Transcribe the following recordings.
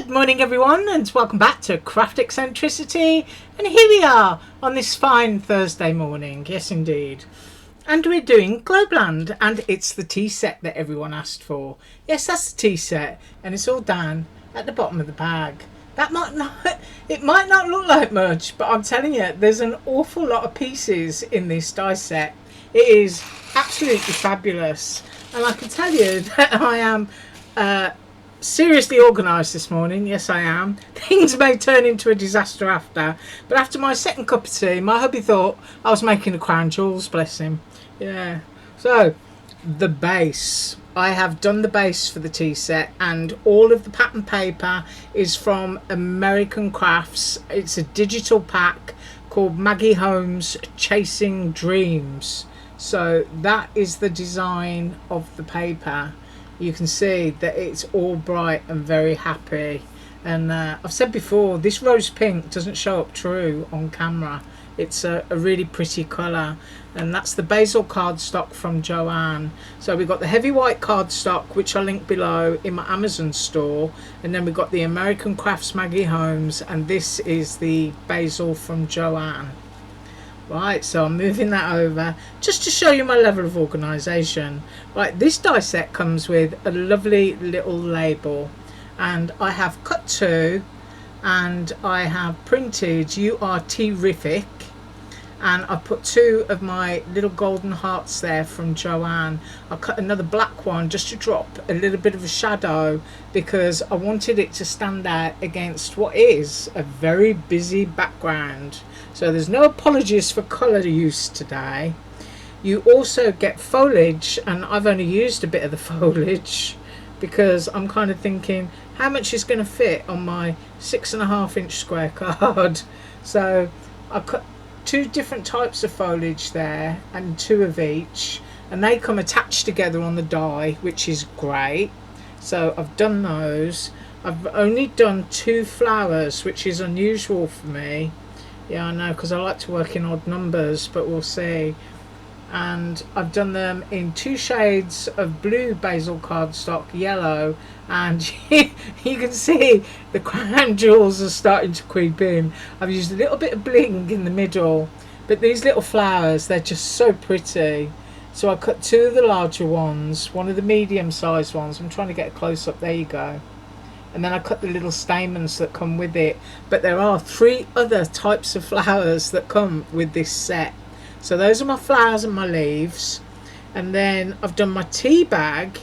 Good morning everyone, and welcome back to Craft Eccentricity, and here we are on this fine Thursday morning. Yes indeed. And we're doing GLOBELAND, and it's the tea set that everyone asked for. Yes, that's the tea set, and it's all down at the bottom of the bag. That might not, it might not look like much, but I'm telling you, there's an awful lot of pieces in this die set. It is absolutely fabulous, and I can tell you that I am seriously organised this morning. Yes, I am. Things may turn into a disaster after, but after my second cup of tea, my hubby thought I was making the crown jewels, bless him. Yeah. So, the base. I have done the base for the tea set, and all of the pattern paper is from American Crafts. It's a digital pack called Maggie Holmes Chasing Dreams. So that is the design of the paper. You can see that it's all bright and very happy, and I've said before, this rose pink doesn't show up true on camera. It's a really pretty colour, and that's the basil cardstock from Joanne. So we've got the heavy white cardstock, which I'll link below in my Amazon store, and then we've got the American Crafts Maggie Holmes, and this is the basil from Joanne. Right, so I'm moving that over just to show you my level of organisation. Right, this die set comes with a lovely little label, and I have cut two, and I have printed "You are terrific," and I put two of my little golden hearts there from Joanne. I cut another black one just to drop a little bit of a shadow, because I wanted it to stand out against what is a very busy background. So there's no apologies for colour use today. You also get foliage, and I've only used a bit of the foliage because I'm kind of thinking how much is going to fit on my 6.5 inch square card. So I cut two different types of foliage there, and two of each, and they come attached together on the die, which is great. So I've done those. I've only done two flowers, which is unusual for me. Yeah, I know, because I like to work in odd numbers, but we'll see. And I've done them in two shades of blue basil cardstock, yellow, and you can see the crown jewels are starting to creep in. I've used a little bit of bling in the middle, but these little flowers, they're just so pretty. So I cut two of the larger ones, one of the medium-sized ones. I'm trying to get a close-up. There you go. And then I cut the little stamens that come with it. But there are three other types of flowers that come with this set. So those are my flowers and my leaves. And then I've done my tea bag.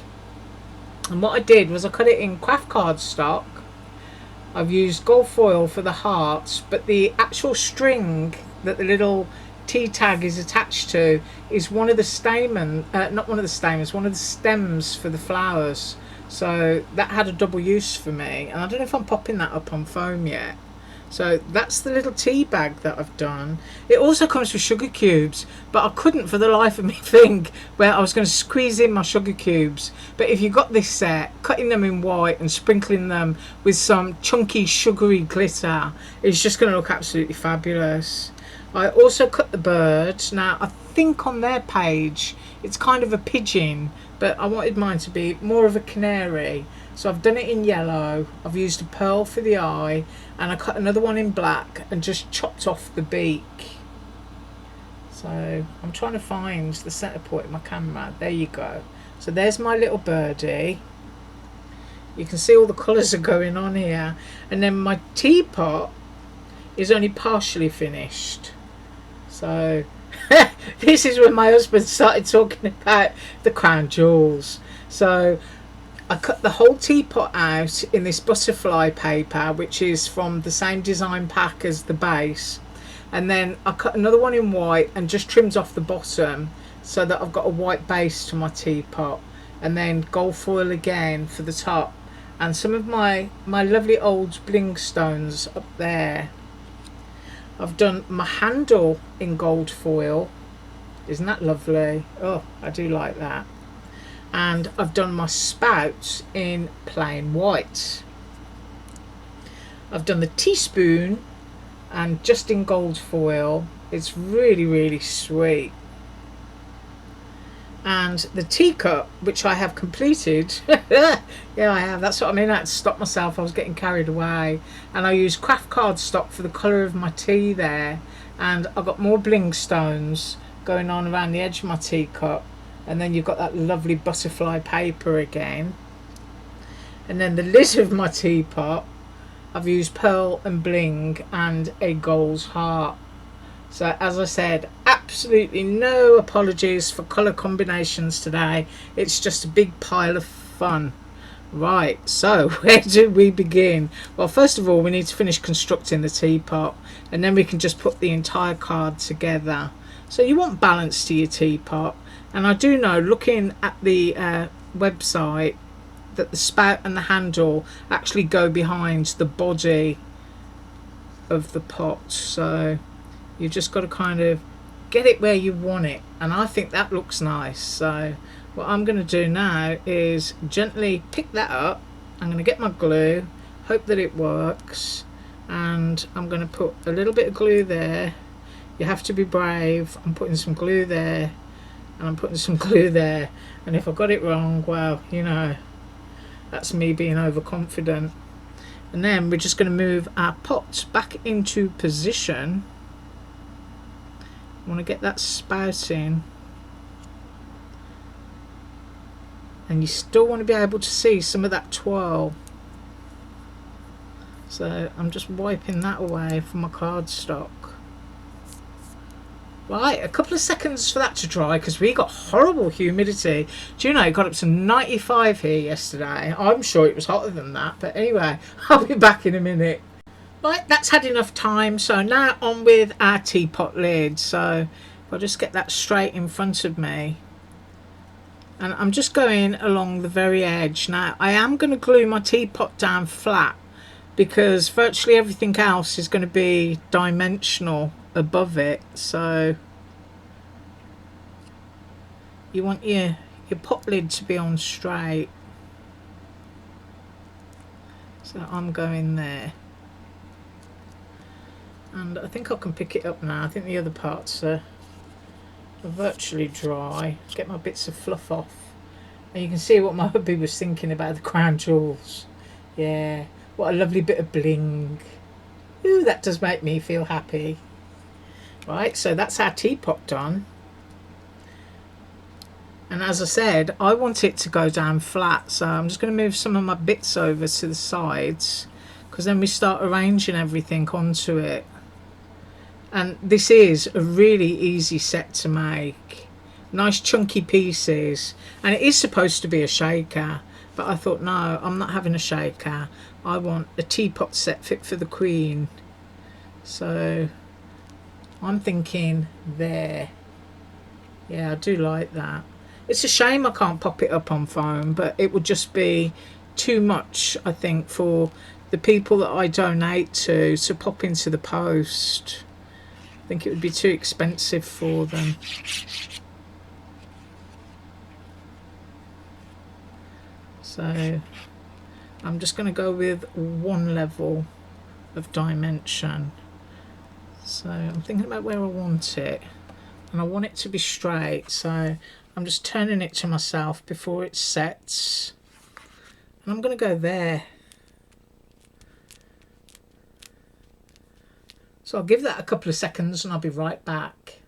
And what I did was I cut it in craft cardstock. I've used gold foil for the hearts, but the actual string that the little tea tag is attached to is one of the one of the stems for the flowers. So that had a double use for me, and I don't know if I'm popping that up on foam yet. So that's the little tea bag that I've done. It also comes with sugar cubes, but I couldn't for the life of me think where I was going to squeeze in my sugar cubes. But if you got this set, cutting them in white and sprinkling them with some chunky sugary glitter is just going to look absolutely fabulous. I also cut the birds. Now I think on their page it's kind of a pigeon, but I wanted mine to be more of a canary, so I've done it in yellow. I've used a pearl for the eye, and I cut another one in black and just chopped off the beak. So I'm trying to find the centre point of my camera. There you go. So there's my little birdie. You can see all the colours are going on here, and then my teapot is only partially finished. So this is when my husband started talking about the crown jewels. So I cut the whole teapot out in this butterfly paper, which is from the same design pack as the base, and then I cut another one in white and just trimmed off the bottom so that I've got a white base to my teapot, and then gold foil again for the top, and some of my lovely old bling stones up there. I've done my handle in gold foil. Isn't that lovely? Oh, I do like that. And I've done my spout in plain white. I've done the teaspoon and just in gold foil. It's really, really sweet. And the teacup, which I have completed. Yeah, I have. That's what I mean. I had to stop myself. I was getting carried away. And I used craft cardstock for the colour of my tea there. And I've got more bling stones going on around the edge of my teacup. And then you've got that lovely butterfly paper again. And then the lid of my teapot, I've used pearl and bling and a gold's heart. So as I said, absolutely no apologies for colour combinations today. It's just a big pile of fun. Right, so where do we begin? Well, first of all, we need to finish constructing the teapot, and then we can just put the entire card together. So you want balance to your teapot, and I do know, looking at the website, that the spout and the handle actually go behind the body of the pot. So you've just got to kind of get it where you want it, and I think that looks nice. So what I'm going to do now is gently pick that up. I'm going to get my glue, hope that it works, and I'm going to put a little bit of glue there. You have to be brave. I'm putting some glue there, and I'm putting some glue there, and if I got it wrong, well, you know, that's me being overconfident. And then we're just going to move our pot back into position. I want to get that spouting, and you still want to be able to see some of that twirl. So I'm just wiping that away from my cardstock. Right, a couple of seconds for that to dry, because we got horrible humidity. Do you know, it got up to 95 here yesterday. I'm sure it was hotter than that, but anyway, I'll be back in a minute. Right, that's had enough time, so now on with our teapot lid. So I'll just get that straight in front of me, and I'm just going along the very edge. Now I am going to glue my teapot down flat, because virtually everything else is going to be dimensional above it. So you want your pot lid to be on straight. So I'm going there, and I think I can pick it up now. I think the other parts are virtually dry. Get my bits of fluff off, and you can see what my hubby was thinking about the crown jewels. Yeah, what a lovely bit of bling. Ooh, that does make me feel happy. Right, so that's our teapot done, and as I said, I want it to go down flat, so I'm just going to move some of my bits over to the sides, because then we start arranging everything onto it. And this is a really easy set to make. Nice chunky pieces, and it is supposed to be a shaker, but I thought, no, I'm not having a shaker. I want a teapot set fit for the Queen. So I'm thinking there. Yeah, I do like that. It's a shame I can't pop it up on foam, but it would just be too much, I think, for the people that I donate to pop into the post. I think it would be too expensive for them. So I'm just going to go with one level of dimension. So I'm thinking about where I want it, and I want it to be straight, so I'm just turning it to myself before it sets, and I'm going to go there. So I'll give that a couple of seconds and I'll be right back.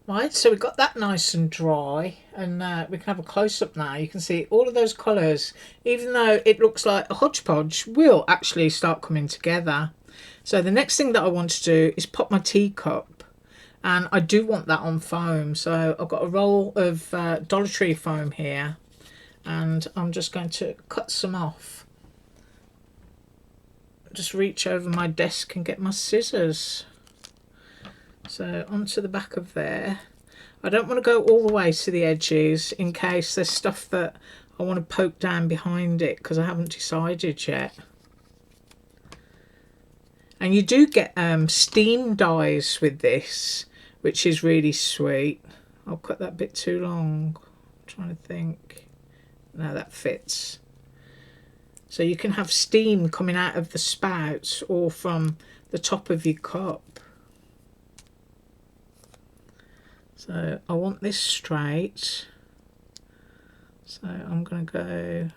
Right, so we've got that nice and dry, and we can have a close-up now. You can see all of those colours, even though it looks like a hodgepodge, will actually start coming together. So the next thing that I want to do is pop my teacup, and I do want that on foam. So I've got a roll of Dollar Tree foam here, and I'm just going to cut some off. Just reach over my desk and get my scissors. So onto the back of there. I don't want to go all the way to the edges in case there's stuff that I want to poke down behind it, because I haven't decided yet. And you do get steam dies with this, which is really sweet. I'll cut that bit too long. I'm trying to think. No, that fits. So you can have steam coming out of the spouts or from the top of your cup. So I want this straight. So I'm going to go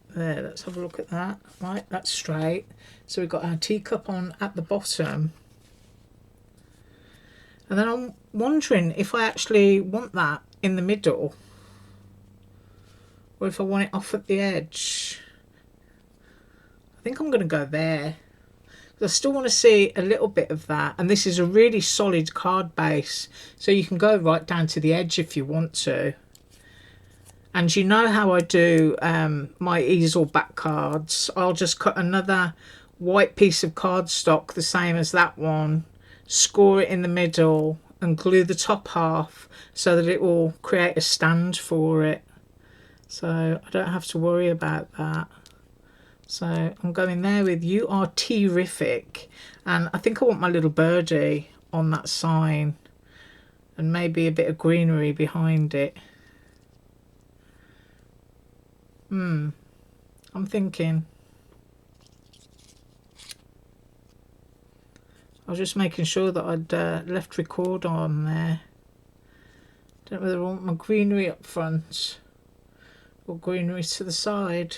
there. Let's have a look at that. Right, that's straight. So we've got our teacup on at the bottom. And then I'm wondering if I actually want that in the middle, or if I want it off at the edge. I think I'm going to go there. I still want to see a little bit of that, and this is a really solid card base, so you can go right down to the edge if you want to. And you know how I do my easel back cards. I'll just cut another white piece of cardstock the same as that one, score it in the middle and glue the top half so that it will create a stand for it, so I don't have to worry about that. So I'm going there with "You are terrific," and I think I want my little birdie on that sign and maybe a bit of greenery behind it. I'm thinking. I was just making sure that I'd left record on there. Don't know whether I want my greenery up front or greenery to the side.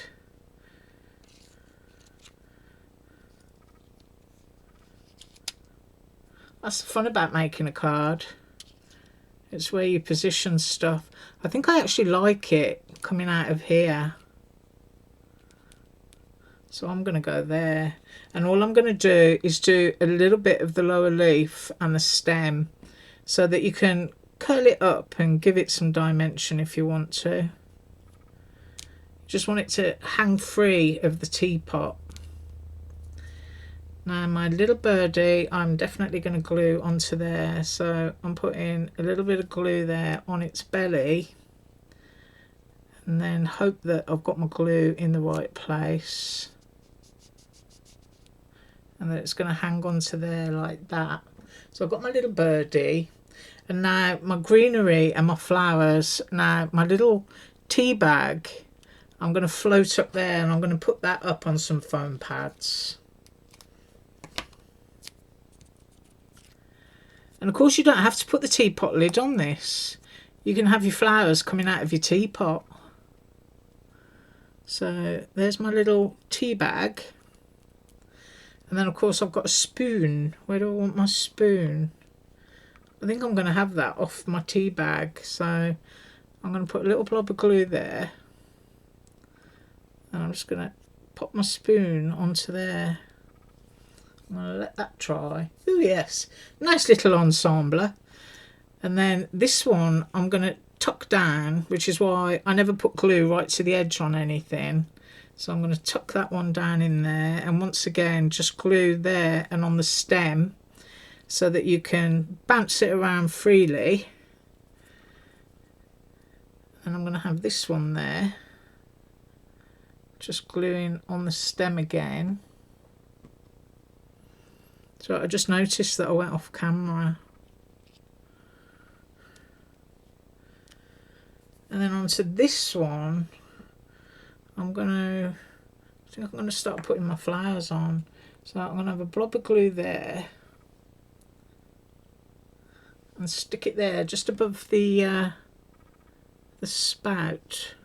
That's the fun about making a card. It's where you position stuff. I think I actually like it coming out of here. So I'm going to go there. And all I'm going to do is do a little bit of the lower leaf and the stem so that you can curl it up and give it some dimension if you want to. Just want it to hang free of the teapot. Now my little birdie, I'm definitely going to glue onto there, so I'm putting a little bit of glue there on its belly, and then hope that I've got my glue in the right place and that it's going to hang onto there like that. So I've got my little birdie, and now my greenery and my flowers. Now my little tea bag, I'm going to float up there, and I'm going to put that up on some foam pads. And of course you don't have to put the teapot lid on this. You can have your flowers coming out of your teapot. So there's my little tea bag. And then of course I've got a spoon. Where do I want my spoon? I think I'm going to have that off my tea bag. So I'm going to put a little blob of glue there. And I'm just going to pop my spoon onto there. I'm going to let that dry. Oh yes, nice little ensemble. And then this one I'm going to tuck down, which is why I never put glue right to the edge on anything. So I'm going to tuck that one down in there, and once again just glue there and on the stem so that you can bounce it around freely. And I'm going to have this one there, just gluing on the stem again. So I just noticed that I went off camera. And then onto this one, I think I'm going to start putting my flowers on. So I'm going to have a blob of glue there and stick it there just above the spout.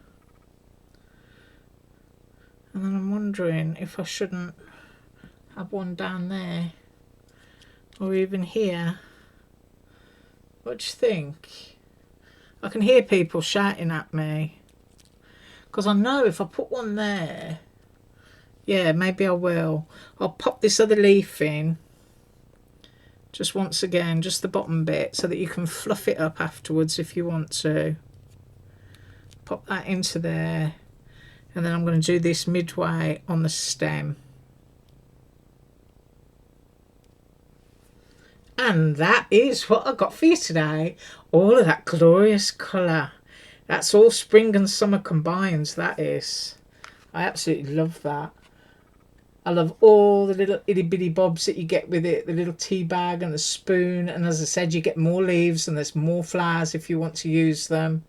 And then I'm wondering if I shouldn't have one down there. Or even here. What do you think? I can hear people shouting at me, because I know if I put one there, yeah, maybe I will. I'll pop this other leaf in, just once again, just the bottom bit, so that you can fluff it up afterwards if you want to. Pop that into there, and then I'm going to do this midway on the stem. And that is what I got for you today. All of that glorious colour. That's all spring and summer combined, that is. I absolutely love that. I love all the little itty bitty bobs that you get with it. The little tea bag and the spoon. And as I said, you get more leaves and there's more flowers if you want to use them.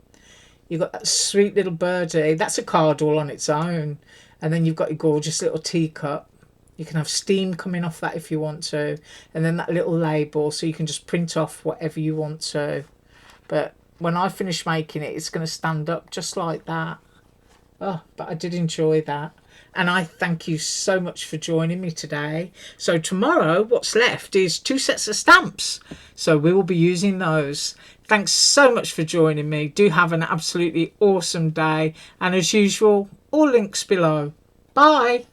You've got that sweet little birdie. That's a card all on its own. And then you've got your gorgeous little teacup. You can have steam coming off that if you want to. And then that little label, so you can just print off whatever you want to. But when I finish making it, it's going to stand up just like that. Oh, but I did enjoy that. And I thank you so much for joining me today. So tomorrow, what's left is 2 sets of stamps. So we will be using those. Thanks so much for joining me. Do have an absolutely awesome day. And as usual, all links below. Bye.